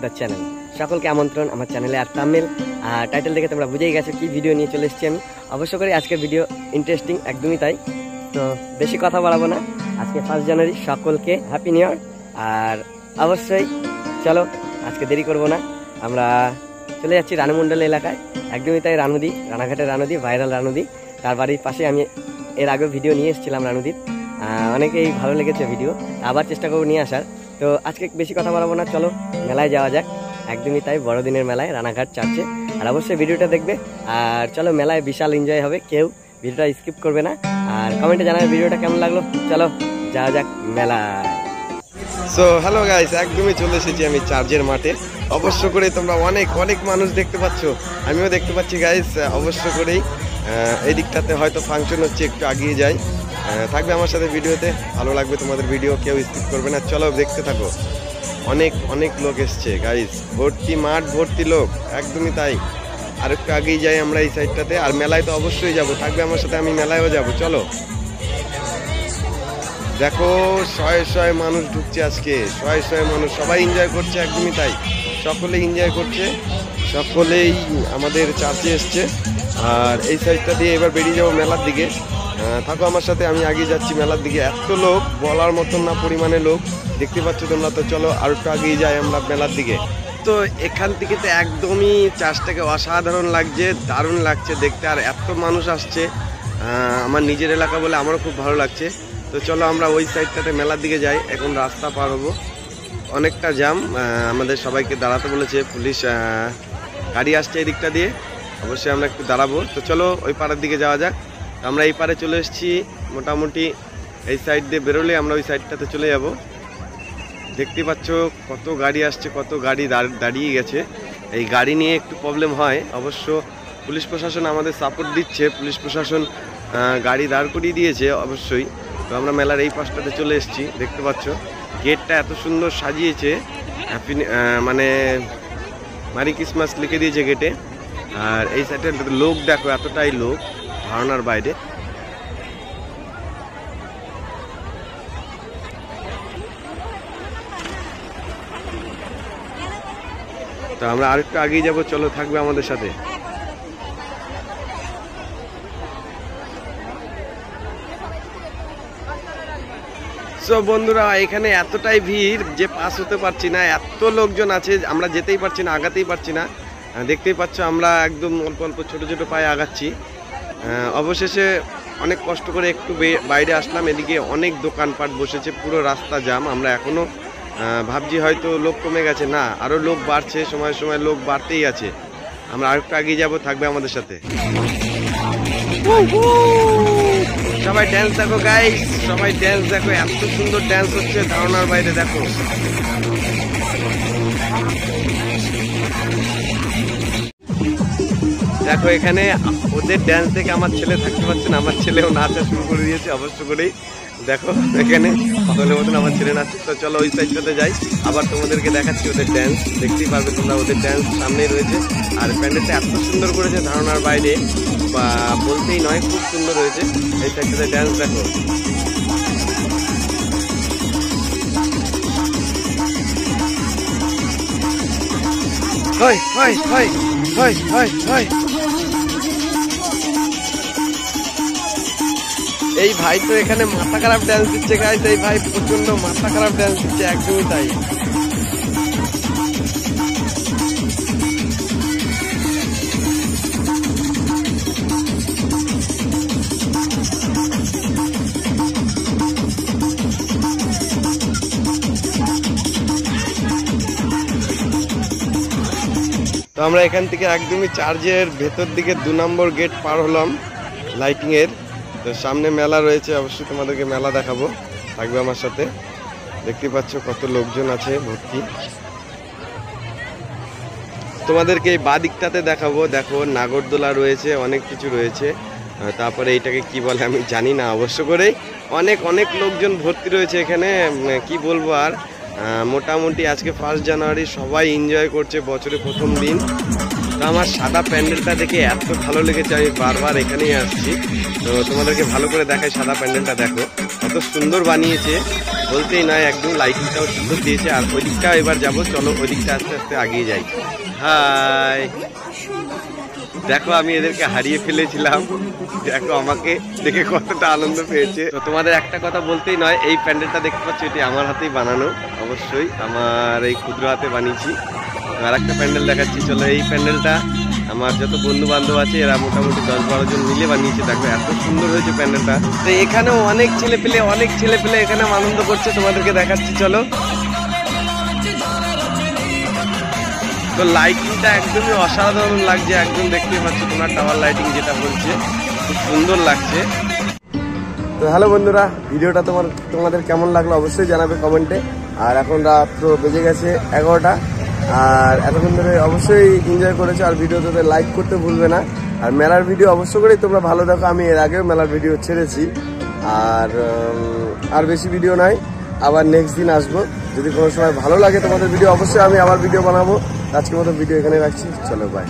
The channel. সকলকে আমন্ত্রণ আমার চ্যানেলে। আর থাম্বনেল আর টাইটেল দেখে তোমরা বুঝেই গেছো কি ভিডিও নিয়ে চলে এসেছি আমি। অবশ্য করে আজকের ভিডিও ইন্টারেস্টিং, একদমই তাই। তো বেশি কথা বাড়াবো না, আজকে 1 জানুয়ারি, সকলকে হ্যাপি নিউ ইয়ার। আর অবশ্যই চলো আজকে দেরি করব না, আমরা চলে যাচ্ছি রানুমণ্ডল এলাকায়। একদমই তাই, রানুদি, রানাঘাটের রানুদি, ভাইরাল রানুদি। তার বাড়ির পাশে আমি এর আগেও ভিডিও নিয়ে এসেছিলাম রানুদির, অনেকেই ভালো লেগেছে ভিডিও, আবার চেষ্টা করবো নিয়ে আসার। তো আজকে বেশি কথা বাড়াবো না, চলো মেলায় যাওয়া যাক। একদমই তাই, বড়দিনের মেলায় রানাঘাট চার্চে। আর অবশ্যই ভিডিওটা দেখবে, আর চলো মেলায় বিশাল এনজয় হবে, কেউ ভিডিওটা স্কিপ করবে না। আর কমেন্টে জানাবে ভিডিওটা কেমন লাগলো। চলো যাওয়া যাক মেলায়। সো হ্যালো গাইস, একদমই চলে এসেছি আমি চার্চের মাঠে। অবশ্য করে তোমরা অনেক অনেক মানুষ দেখতে পাচ্ছ, আমিও দেখতে পাচ্ছি গাইস। অবশ্য করেই এই দিকটাতে হয়তো ফাংশন হচ্ছে, একটু আগিয়ে যাই। থাকবে আমার সাথে ভিডিওতে, ভালো লাগবে তোমাদের ভিডিও, কেউ স্কিপ করবে না। চলো দেখতে থাকো। অনেক অনেক লোক এসছে গাইস, ভর্তি মাঠ, ভর্তি লোক, একদমই তাই। আর একটু আগেই যাই আমরা এই সাইডটাতে। আর মেলায় তো অবশ্যই যাব, থাকবে আমার সাথে, আমি মেলায়ও যাব। চলো দেখো, শয়ে শয়ে মানুষ ঢুকছে আজকে, শয়ে শয়ে মানুষ, সবাই এনজয় করছে, একদমই তাই। সকলেই এনজয় করছে, সকলেই আমাদের চার্চে এসছে। আর এই সাইডটা দিয়ে এবার বেরিয়ে যাবো মেলার দিকে। থাকো আমার সাথে, আমি আগে যাচ্ছি মেলার দিকে। এত লোক বলার মতন না পরিমাণে লোক, দেখতে পাচ্ছ তোমরা। তো চলো আর একটু আগেই যাই আমরা মেলার দিকে। তো এখান থেকে তো একদমই চার্চটাকে অসাধারণ লাগছে, দারুণ লাগছে দেখতে। আর এত মানুষ আসছে, আমার নিজের এলাকা বলে আমারও খুব ভালো লাগছে। তো চলো আমরা ওই সাইডটাতে মেলার দিকে যাই। এখন রাস্তা পার হবো, অনেকটা জ্যাম, আমাদের সবাইকে দাঁড়াতে বলেছে পুলিশ, গাড়ি আসছে এই দিকটা দিয়ে, অবশ্যই আমরা একটু দাঁড়াবো। তো চলো ওই পাড়ার দিকে যাওয়া যাক। আমরা এই পারে চলে এসেছি, মোটামুটি এই সাইড দিয়ে বেরোলে আমরা ওই সাইডটাতে চলে যাব। দেখতে পাচ্ছ কত গাড়ি আসছে, কত গাড়ি দাঁড়িয়ে গেছে। এই গাড়ি নিয়ে একটু প্রবলেম হয়, অবশ্য পুলিশ প্রশাসন আমাদের সাপোর্ট দিচ্ছে, পুলিশ প্রশাসন গাড়ি দাঁড় করিয়ে দিয়েছে অবশ্যই। তো আমরা মেলার এই পাশটাতে চলে এসেছি, দেখতে পাচ্ছ গেটটা এত সুন্দর সাজিয়েছে, হ্যাপি মানে মারি ক্রিসমাস লিখে দিয়েছে গেটে। আর এই সাইডে লোক দেখো, এতটাই লোক, ধারণার বাইরে। তো আমরা আরেকটু আগেই যাবো, চলো থাকবে আমাদের সাথে। সো বন্ধুরা, এখানে এতটাই ভিড় যে পাস হতে পারছি না, এত লোকজন আছে, আমরা যেতেই পারছি না, আগাতেই পারছি না। দেখতেই পাচ্ছ আমরা একদম অল্প অল্প ছোটো ছোটো পায়ে আগাচ্ছি। অবশেষে অনেক কষ্ট করে একটু বাইরে আসলাম। এদিকে অনেক দোকানপাট বসেছে, পুরো রাস্তা জাম। আমরা এখনও ভাবছি হয়তো লোক কমে গেছে, না, আরও লোক বাড়ছে, সময় সময় লোক বাড়তেই আছে। আমরা আরেকটু আগিয়ে যাব, থাকবে আমাদের সাথে। সবাই ড্যান্স দেখো গাইস, সবাই ড্যান্স দেখো, এত সুন্দর ড্যান্স হচ্ছে, ধারণার বাইরে। দেখো দেখো এখানে ওদের ড্যান্স দেখে আমার ছেলে থাকতে পারছে না, আমার ছেলেও নাচা শুরু করে দিয়েছে। অবশ্য করেই দেখো এখানে পাগলের মতন আমার ছেলে নাচছে। তো চলো ওই সাইডটাতে যাই, আবার তোমাদেরকে দেখাচ্ছি ওদের ড্যান্স। দেখতেই পারবে তোমরা, ওদের ড্যান্স সামনেই রয়েছে। আর প্যান্ডেলটা এত সুন্দর করেছে, ধারণার বাইরে, বা বলতেই নয়, খুব সুন্দর হয়েছে। এই সাইডটাতে ড্যান্স দেখো। হয় হয় হয় হয় হয় হয়। এই ভাই তো এখানে মাথা খারাপ ড্যান্স দিচ্ছে গাইস, এই ভাই প্রচন্ড মাথা খারাপ ড্যান্স দিচ্ছে, একদমই তাই। তো আমরা এখান থেকে একদমই চার্চের ভেতর দিকে 2 নম্বর গেট পার হলাম লাইটিংয়ের। তো সামনে মেলা রয়েছে, অবশ্যই তোমাদেরকে মেলা দেখাবো, থাকবে আমার সাথে। দেখতে পাচ্ছ কত লোকজন আছে ভর্তি। তোমাদেরকে এই বাঁ দিকটাতে দেখাবো, দেখো নাগরদোলা রয়েছে, অনেক কিছু রয়েছে। তারপরে এইটাকে কি বলে আমি জানি না, অবশ্য করেই অনেক অনেক লোকজন ভর্তি রয়েছে এখানে, কি বলবো আর। মোটামুটি আজকে 1 জানুয়ারি, সবাই এনজয় করছে, বছরের প্রথম দিন। তো আমার সাদা প্যান্ডেলটা দেখে এত ভালো লেগেছে, আমি বারবার এখানেই আসছি। তো তোমাদেরকে ভালো করে দেখাই, সাদা প্যান্ডেলটা দেখো কত সুন্দর বানিয়েছে, বলতেই নয়, একদম লাইটিংটাও সুন্দর দিয়েছে। আর ওই দিকটা এবার যাবো, চলো ওই দিকটা আস্তে আস্তে আগিয়ে যাই। হাই, দেখো আমি এদেরকে হারিয়ে ফেলেছিলাম, দেখো আমাকে দেখে কতটা আনন্দ পেয়েছে। তো তোমাদের একটা কথা বলতেই নয়, এই প্যান্ডেলটা দেখতে পাচ্ছ, এটি আমার হাতেই বানানো, অবশ্যই আমার এই ক্ষুদ্র হাতে বানিয়েছি। আর একটা প্যান্ডেল দেখাচ্ছি, চলো। এই প্যান্ডেলটা আমার যত বন্ধু বান্ধব আছে এরা মোটামুটি 10-12 জন মিলে বানিয়েছে, দেখো এত সুন্দর হয়েছে প্যান্ডেলটা। তো এখানেও অনেক ছেলে পেলে এখানে আনন্দ করছে, তোমাদেরকে দেখাচ্ছি চলো। তো লাইটিংটা একদমই অসাধারণ লাগছে, একদম দেখতে পাচ্ছ তোমরা, টাওয়ার লাইটিং যেটা বলছে, খুব সুন্দর লাগছে। তো হ্যালো বন্ধুরা, ভিডিওটা তোমাদের কেমন লাগলো অবশ্যই জানাবে কমেন্টে। আর এখন রাত্র বেজে গেছে 11টা, আর এতক্ষণ ধরে অবশ্যই এনজয় করেছো। আর ভিডিওতে লাইক করতে ভুলবে না। আর মেলার ভিডিও অবশ্য করেই তোমরা ভালো দেখো, আমি এর আগেও মেলার ভিডিও ছেড়েছি। আর বেশি ভিডিও নাই, আবার নেক্সট দিন আসবো। যদি কোনো সময় ভালো লাগে তোমাদের ভিডিও, অবশ্যই আমি আবার ভিডিও বানাবো। আজকের মতো ভিডিও এখানে রাখছি, চলো বাই।